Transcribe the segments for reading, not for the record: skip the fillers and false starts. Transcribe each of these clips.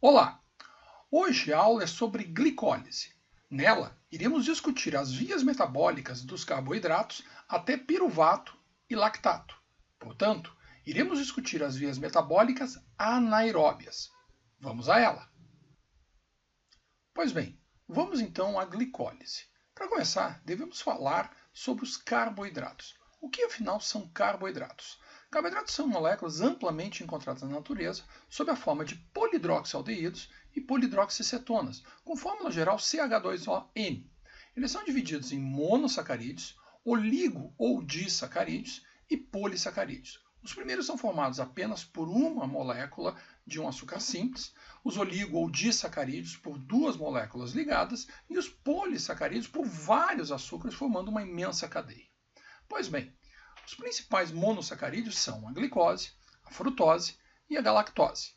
Olá! Hoje a aula é sobre glicólise. Nela, iremos discutir as vias metabólicas dos carboidratos até piruvato e lactato. Portanto, iremos discutir as vias metabólicas anaeróbias. Vamos a ela! Pois bem, vamos então à glicólise. Para começar, devemos falar sobre os carboidratos. O que afinal são carboidratos? Carboidratos são moléculas amplamente encontradas na natureza sob a forma de polidroxialdeídos e polidroxicetonas, com fórmula geral CH2ON. Eles são divididos em monossacarídeos, oligo ou disacarídeos e polissacarídeos. Os primeiros são formados apenas por uma molécula de um açúcar simples, os oligo ou disacarídeos por duas moléculas ligadas e os polissacarídeos por vários açúcares, formando uma imensa cadeia. Pois bem, os principais monossacarídeos são a glicose, a frutose e a galactose.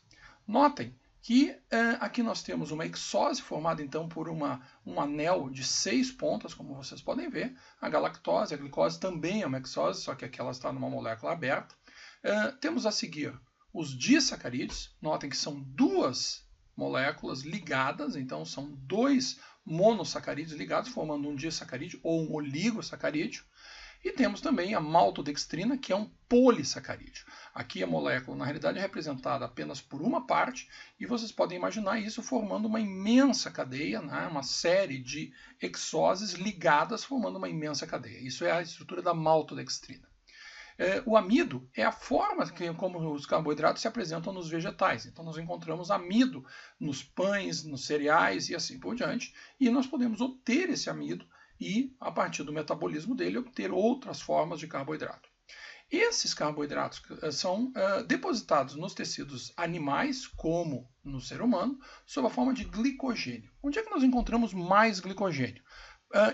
Notem que aqui nós temos uma hexose formada então por um anel de 6 pontas, como vocês podem ver. A galactose, a glicose também é uma hexose, só que aqui ela está numa molécula aberta. Temos a seguir os disacarídeos. Notem que são duas moléculas ligadas, então são dois monossacarídeos ligados, formando um disacarídeo ou um oligosacarídeo. E temos também a maltodextrina, que é um polissacarídeo. Aqui a molécula, na realidade, é representada apenas por uma parte, e vocês podem imaginar isso formando uma imensa cadeia, né? Uma série de hexoses ligadas, formando uma imensa cadeia. Isso é a estrutura da maltodextrina. O amido é a forma como os carboidratos se apresentam nos vegetais. Então, nós encontramos amido nos pães, nos cereais e assim por diante. E nós podemos obter esse amido e, a partir do metabolismo dele, obter outras formas de carboidrato. Esses carboidratos são depositados nos tecidos animais, como no ser humano, sob a forma de glicogênio. Onde é que nós encontramos mais glicogênio?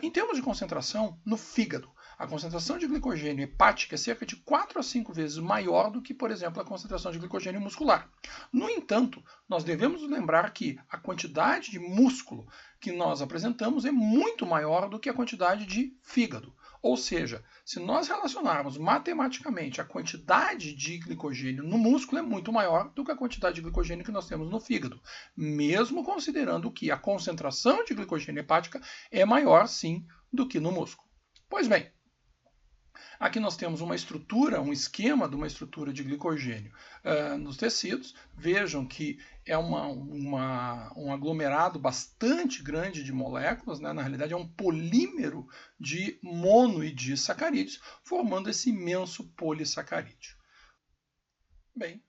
Em termos de concentração, no fígado. A concentração de glicogênio hepática é cerca de 4 a 5 vezes maior do que, por exemplo, a concentração de glicogênio muscular. No entanto, nós devemos lembrar que a quantidade de músculo que nós apresentamos é muito maior do que a quantidade de fígado. Ou seja, se nós relacionarmos matematicamente a quantidade de glicogênio no músculo é muito maior do que a quantidade de glicogênio que nós temos no fígado, mesmo considerando que a concentração de glicogênio hepática é maior, sim, do que no músculo. Pois bem, aqui nós temos uma estrutura, um esquema de uma estrutura de glicogênio nos tecidos. Vejam que é um aglomerado bastante grande de moléculas, né? Na realidade é um polímero de mono e disacarídeos, formando esse imenso polissacarídeo. Bem,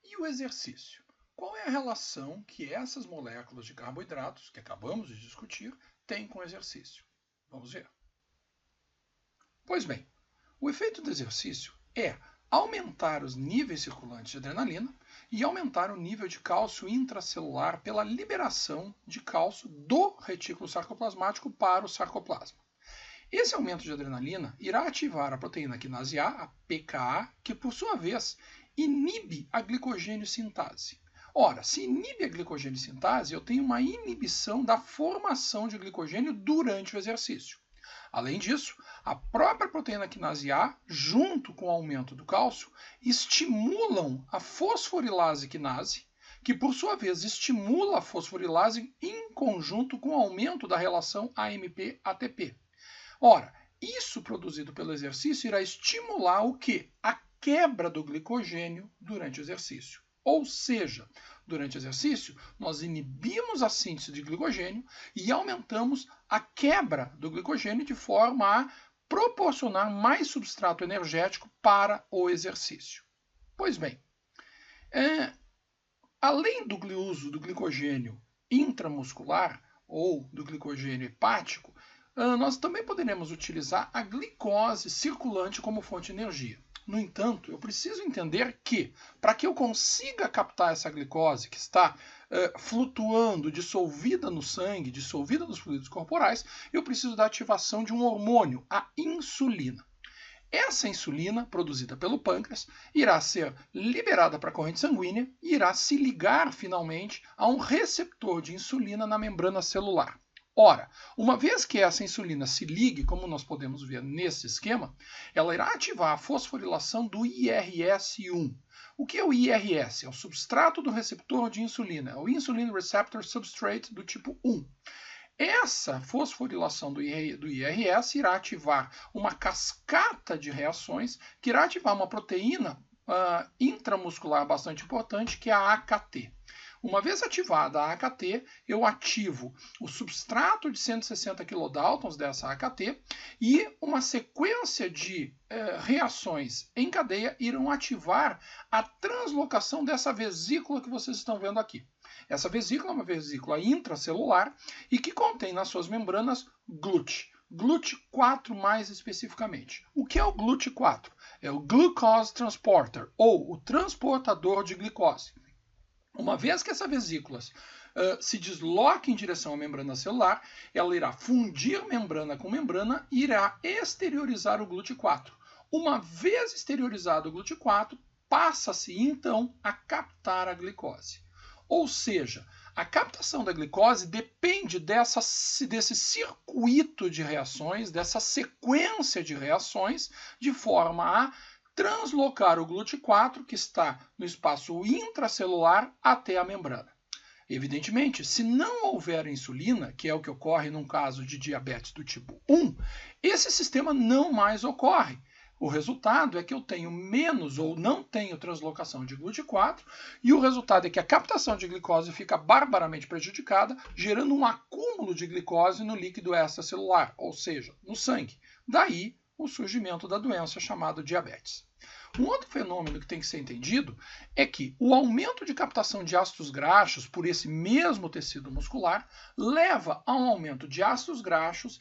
e o exercício? Qual é a relação que essas moléculas de carboidratos, que acabamos de discutir, têm com o exercício? Vamos ver. Pois bem, o efeito do exercício é aumentar os níveis circulantes de adrenalina e aumentar o nível de cálcio intracelular pela liberação de cálcio do retículo sarcoplasmático para o sarcoplasma. Esse aumento de adrenalina irá ativar a proteína quinase A, a PKA, que por sua vez inibe a glicogênio sintase. Ora, se inibe a glicogênio sintase, eu tenho uma inibição da formação de glicogênio durante o exercício. Além disso, a própria proteína quinase A, junto com o aumento do cálcio, estimulam a fosforilase quinase, que por sua vez estimula a fosforilase em conjunto com o aumento da relação AMP-ATP. Ora, isso produzido pelo exercício irá estimular o quê? A quebra do glicogênio durante o exercício. Ou seja, durante o exercício, nós inibimos a síntese de glicogênio e aumentamos a quebra do glicogênio de forma a proporcionar mais substrato energético para o exercício. Pois bem, além do uso do glicogênio intramuscular ou do glicogênio hepático, nós também poderemos utilizar a glicose circulante como fonte de energia. No entanto, eu preciso entender que, para que eu consiga captar essa glicose que está flutuando, dissolvida no sangue, dissolvida nos fluidos corporais, eu preciso da ativação de um hormônio, a insulina. Essa insulina, produzida pelo pâncreas, irá ser liberada para a corrente sanguínea e irá se ligar finalmente a um receptor de insulina na membrana celular. Ora, uma vez que essa insulina se ligue, como nós podemos ver nesse esquema, ela irá ativar a fosforilação do IRS1. O que é o IRS? É o substrato do receptor de insulina, é o Insulin Receptor Substrate do tipo 1. Essa fosforilação do IRS irá ativar uma cascata de reações que irá ativar uma proteína intramuscular bastante importante, que é a AKT. Uma vez ativada a AKT, eu ativo o substrato de 160 kDa dessa AKT e uma sequência de reações em cadeia irão ativar a translocação dessa vesícula que vocês estão vendo aqui. Essa vesícula é uma vesícula intracelular e que contém nas suas membranas GLUT. GLUT4 mais especificamente. O que é o GLUT4? É o Glucose Transporter, ou o transportador de glicose. Uma vez que essa vesícula se desloca em direção à membrana celular, ela irá fundir membrana com membrana e irá exteriorizar o GLUT4. Uma vez exteriorizado o GLUT4, passa-se então a captar a glicose. Ou seja, a captação da glicose depende desse circuito de reações, dessa sequência de reações, de forma a translocar o GLUT4, que está no espaço intracelular, até a membrana. Evidentemente, se não houver insulina, que é o que ocorre num caso de diabetes do tipo 1, esse sistema não mais ocorre. O resultado é que eu tenho menos ou não tenho translocação de GLUT4 e o resultado é que a captação de glicose fica barbaramente prejudicada, gerando um acúmulo de glicose no líquido extracelular, ou seja, no sangue. Daí o surgimento da doença chamada diabetes. Um outro fenômeno que tem que ser entendido é que o aumento de captação de ácidos graxos por esse mesmo tecido muscular leva a um aumento de ácidos graxos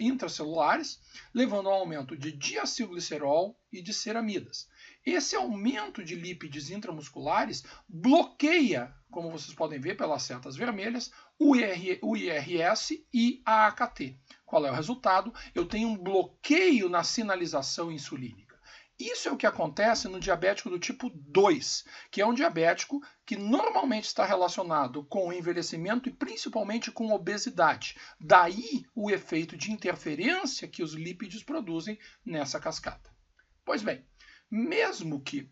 intracelulares, levando a um aumento de diacilglicerol e de ceramidas. Esse aumento de lípides intramusculares bloqueia, como vocês podem ver pelas setas vermelhas, o IRS e a AKT. Qual é o resultado? Eu tenho um bloqueio na sinalização insulínica. Isso é o que acontece no diabético do tipo 2, que é um diabético que normalmente está relacionado com o envelhecimento e principalmente com obesidade. Daí o efeito de interferência que os lípides produzem nessa cascata. Pois bem, mesmo que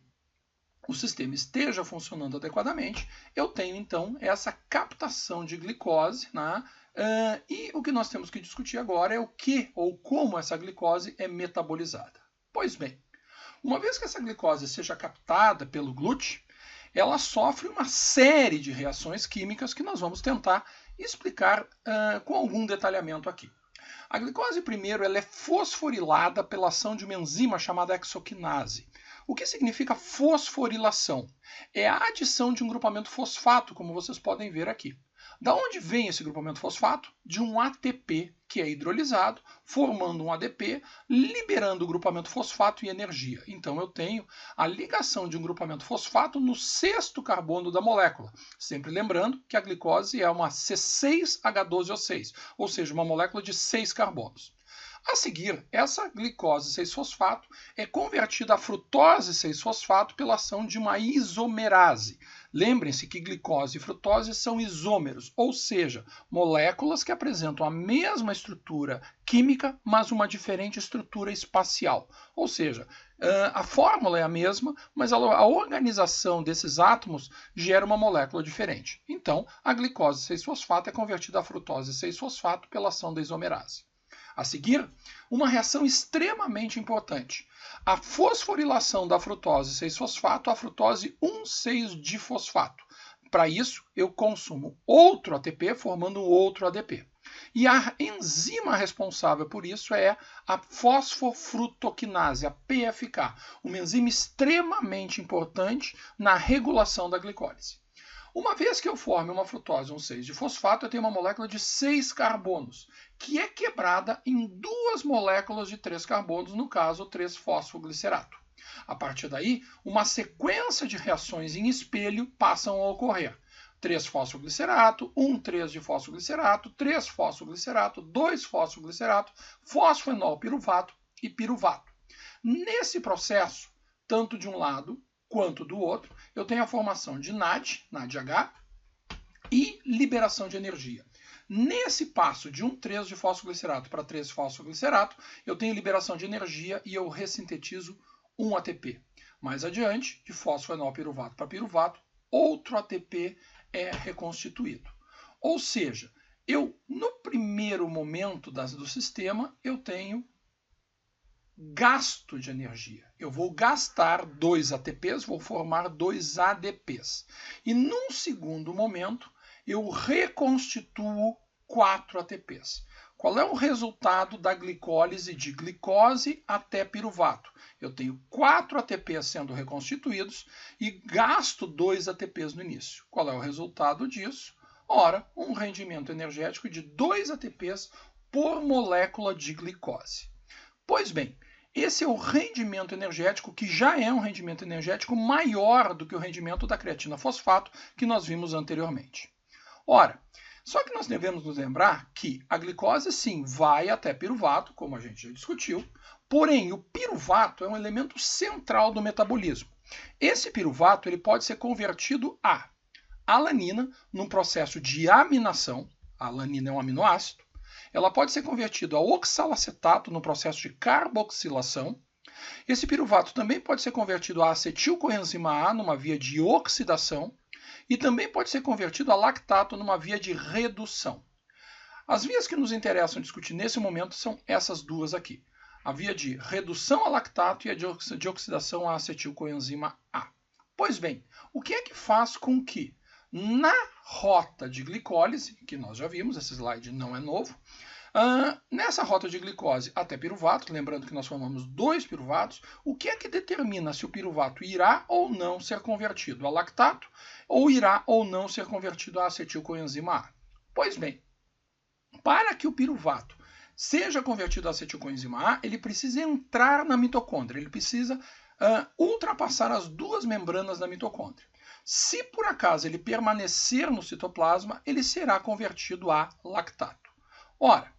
o sistema esteja funcionando adequadamente, eu tenho então essa captação de glicose, né? E o que nós temos que discutir agora é o que ou como essa glicose é metabolizada. Pois bem, uma vez que essa glicose seja captada pelo GLUT, ela sofre uma série de reações químicas que nós vamos tentar explicar com algum detalhamento aqui. A glicose, primeiro, ela é fosforilada pela ação de uma enzima chamada hexoquinase. O que significa fosforilação? É a adição de um grupamento fosfato, como vocês podem ver aqui. Da onde vem esse grupamento fosfato? De um ATP, que é hidrolisado, formando um ADP, liberando o grupamento fosfato e energia. Então eu tenho a ligação de um grupamento fosfato no sexto carbono da molécula. Sempre lembrando que a glicose é uma C6H12O6, ou seja, uma molécula de 6 carbonos. A seguir, essa glicose 6-fosfato é convertida a frutose 6-fosfato pela ação de uma isomerase. Lembrem-se que glicose e frutose são isômeros, ou seja, moléculas que apresentam a mesma estrutura química, mas uma diferente estrutura espacial. Ou seja, a fórmula é a mesma, mas a organização desses átomos gera uma molécula diferente. Então, a glicose 6-fosfato é convertida a frutose 6-fosfato pela ação da isomerase. A seguir, uma reação extremamente importante. A fosforilação da frutose 6-fosfato à frutose 1,6-difosfato. Para isso, eu consumo outro ATP formando outro ADP. E a enzima responsável por isso é a fosfofrutoquinase, a PFK, uma enzima extremamente importante na regulação da glicólise. Uma vez que eu forme uma frutose 1,6-difosfato, eu tenho uma molécula de 6 carbonos, que é quebrada em 2 moléculas de 3 carbonos, no caso, o 3-fosfoglicerato. A partir daí, uma sequência de reações em espelho passam a ocorrer. 3-fosfoglicerato, 1,3-difosfoglicerato, 3-fosfoglicerato, 2-fosfoglicerato, fosfenolpiruvato e piruvato. Nesse processo, tanto de um lado quanto do outro, eu tenho a formação de NAD, NADH, e liberação de energia. Nesse passo de 1/3 de fosfoglicerato para 3 fosfoglicerato, eu tenho liberação de energia e eu ressintetizo 1 ATP. Mais adiante, de fosfenolpiruvato para piruvato, outro ATP é reconstituído. Ou seja, no primeiro momento do sistema, eu tenho gasto de energia. Eu vou gastar 2 ATPs, vou formar 2 ADPs. E num segundo momento, eu reconstituo 4 ATPs. Qual é o resultado da glicólise de glicose até piruvato? Eu tenho 4 ATPs sendo reconstituídos e gasto 2 ATPs no início. Qual é o resultado disso? Ora, um rendimento energético de 2 ATPs por molécula de glicose. Pois bem, esse é o rendimento energético, que já é um rendimento energético maior do que o rendimento da creatina fosfato que nós vimos anteriormente. Ora, só que nós devemos nos lembrar que a glicose sim vai até piruvato, como a gente já discutiu, porém o piruvato é um elemento central do metabolismo. Esse piruvato ele pode ser convertido a alanina num processo de aminação, a alanina é um aminoácido, ela pode ser convertida a oxalacetato no processo de carboxilação. Esse piruvato também pode ser convertido a acetilcoenzima A numa via de oxidação e também pode ser convertido a lactato numa via de redução. As vias que nos interessam discutir nesse momento são essas duas aqui. A via de redução a lactato e a de oxidação a acetilcoenzima A. Pois bem, o que é que faz com que na rota de glicólise, que nós já vimos, esse slide não é novo, nessa rota de glicose até piruvato, lembrando que nós formamos 2 piruvatos, o que é que determina se o piruvato irá ou não ser convertido a lactato ou irá ou não ser convertido a acetilcoenzima A? Pois bem, para que o piruvato seja convertido a acetilcoenzima A, ele precisa entrar na mitocôndria, ele precisa ultrapassar as 2 membranas da mitocôndria. Se por acaso ele permanecer no citoplasma, ele será convertido a lactato. Ora,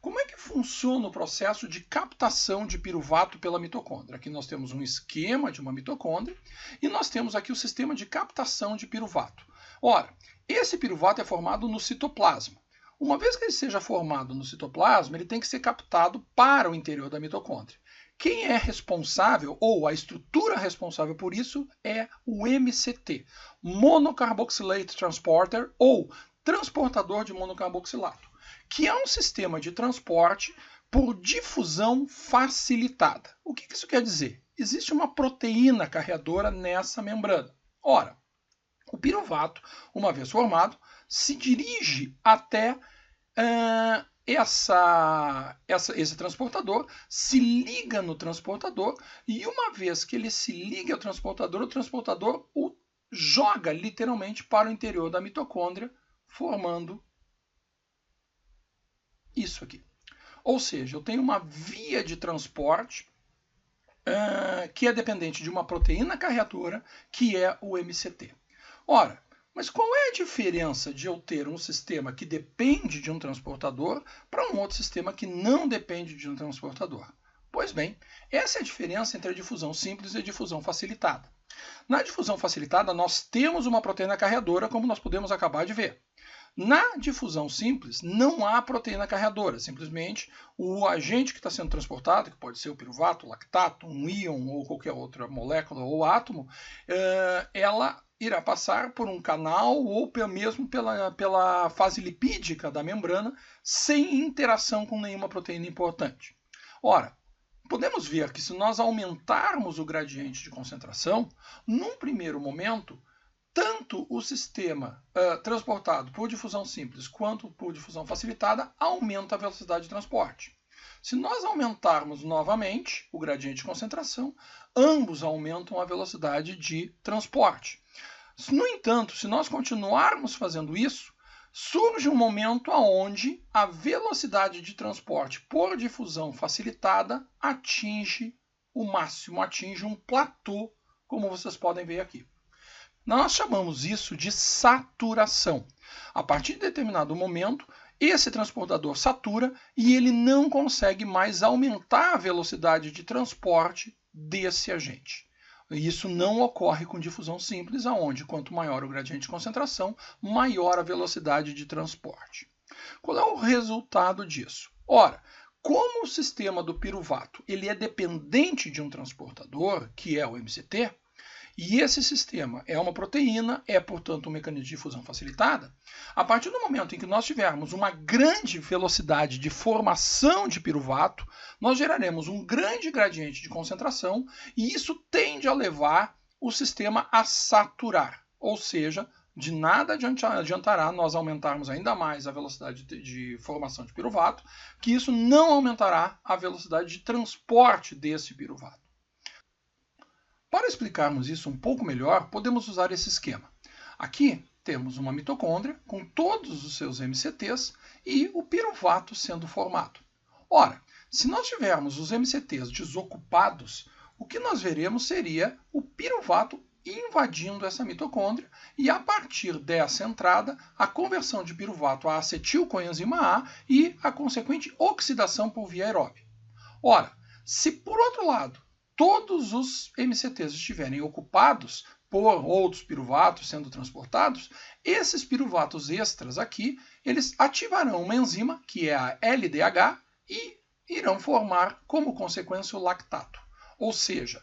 como é que funciona o processo de captação de piruvato pela mitocôndria? Aqui nós temos um esquema de uma mitocôndria e nós temos aqui o sistema de captação de piruvato. Ora, esse piruvato é formado no citoplasma. Uma vez que ele seja formado no citoplasma, ele tem que ser captado para o interior da mitocôndria. Quem é responsável, ou a estrutura responsável por isso, é o MCT, Monocarboxylate Transporter, ou transportador de monocarboxilato, que é um sistema de transporte por difusão facilitada. O que isso quer dizer? Existe uma proteína carreadora nessa membrana. Ora, o piruvato, uma vez formado, se dirige até esse transportador, se liga no transportador e uma vez que ele se liga ao transportador, o transportador o joga literalmente para o interior da mitocôndria, formando isso aqui. Ou seja, eu tenho uma via de transporte que é dependente de uma proteína carreadora, que é o MCT. Ora, mas qual é a diferença de eu ter um sistema que depende de um transportador para um outro sistema que não depende de um transportador? Pois bem, essa é a diferença entre a difusão simples e a difusão facilitada. Na difusão facilitada, nós temos uma proteína carreadora, como nós podemos acabar de ver. Na difusão simples, não há proteína carreadora, simplesmente o agente que está sendo transportado, que pode ser o piruvato, o lactato, um íon ou qualquer outra molécula ou átomo, ela irá passar por um canal ou mesmo pela fase lipídica da membrana, sem interação com nenhuma proteína importante. Ora, podemos ver que se nós aumentarmos o gradiente de concentração, num primeiro momento, tanto o sistema transportado por difusão simples quanto por difusão facilitada aumenta a velocidade de transporte. Se nós aumentarmos novamente o gradiente de concentração, ambos aumentam a velocidade de transporte. No entanto, se nós continuarmos fazendo isso, surge um momento onde a velocidade de transporte por difusão facilitada atinge o máximo, atinge um platô, como vocês podem ver aqui. Nós chamamos isso de saturação. A partir de determinado momento, esse transportador satura e ele não consegue mais aumentar a velocidade de transporte desse agente. Isso não ocorre com difusão simples, onde quanto maior o gradiente de concentração, maior a velocidade de transporte. Qual é o resultado disso? Ora, como o sistema do piruvato ele é dependente de um transportador, que é o MCT, e esse sistema é uma proteína, é, portanto, um mecanismo de fusão facilitada, a partir do momento em que nós tivermos uma grande velocidade de formação de piruvato, nós geraremos um grande gradiente de concentração e isso tende a levar o sistema a saturar, ou seja, de nada adiantará nós aumentarmos ainda mais a velocidade de formação de piruvato, que isso não aumentará a velocidade de transporte desse piruvato. Para explicarmos isso um pouco melhor, podemos usar esse esquema. Aqui temos uma mitocôndria com todos os seus MCTs e o piruvato sendo formado. Ora, se nós tivermos os MCTs desocupados, o que nós veremos seria o piruvato invadindo essa mitocôndria e, a partir dessa entrada, a conversão de piruvato a acetilcoenzima A e a consequente oxidação por via aeróbia. Ora, se por outro lado todos os MCTs estiverem ocupados por outros piruvatos sendo transportados, esses piruvatos extras aqui, eles ativarão uma enzima, que é a LDH, e irão formar como consequência o lactato. Ou seja,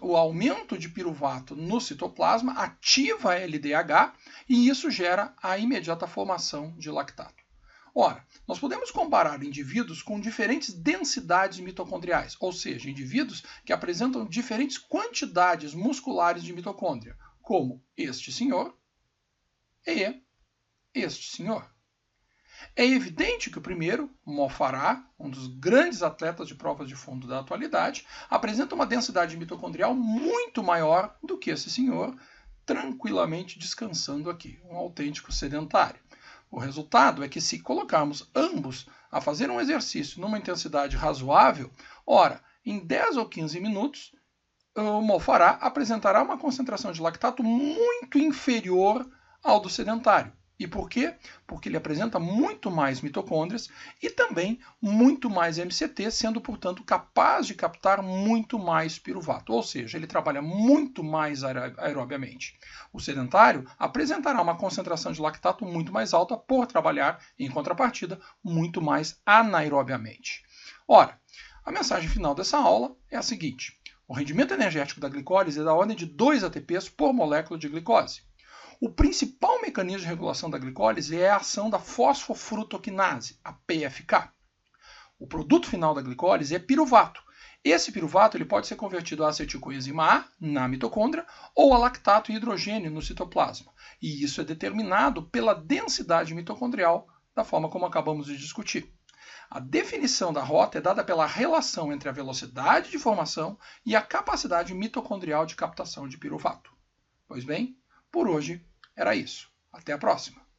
o aumento de piruvato no citoplasma ativa a LDH e isso gera a imediata formação de lactato. Ora, nós podemos comparar indivíduos com diferentes densidades mitocondriais, ou seja, indivíduos que apresentam diferentes quantidades musculares de mitocôndria, como este senhor e este senhor. É evidente que o primeiro, Mo Farah, um dos grandes atletas de provas de fundo da atualidade, apresenta uma densidade mitocondrial muito maior do que esse senhor, tranquilamente descansando aqui, um autêntico sedentário. O resultado é que, se colocarmos ambos a fazer um exercício numa intensidade razoável, ora, em 10 ou 15 minutos, o Mo Farah apresentará uma concentração de lactato muito inferior ao do sedentário. E por quê? Porque ele apresenta muito mais mitocôndrias e também muito mais MCT, sendo, portanto, capaz de captar muito mais piruvato, ou seja, ele trabalha muito mais aerobiamente. O sedentário apresentará uma concentração de lactato muito mais alta por trabalhar, em contrapartida, muito mais anaerobiamente. Ora, a mensagem final dessa aula é a seguinte: o rendimento energético da glicólise é da ordem de 2 ATPs por molécula de glicose. O principal mecanismo de regulação da glicólise é a ação da fosfofrutoquinase, a PFK. O produto final da glicólise é piruvato. Esse piruvato ele pode ser convertido a acetilcoenzima A na mitocôndria ou a lactato e hidrogênio no citoplasma. E isso é determinado pela densidade mitocondrial, da forma como acabamos de discutir. A definição da rota é dada pela relação entre a velocidade de formação e a capacidade mitocondrial de captação de piruvato. Pois bem, por hoje era isso. Até a próxima!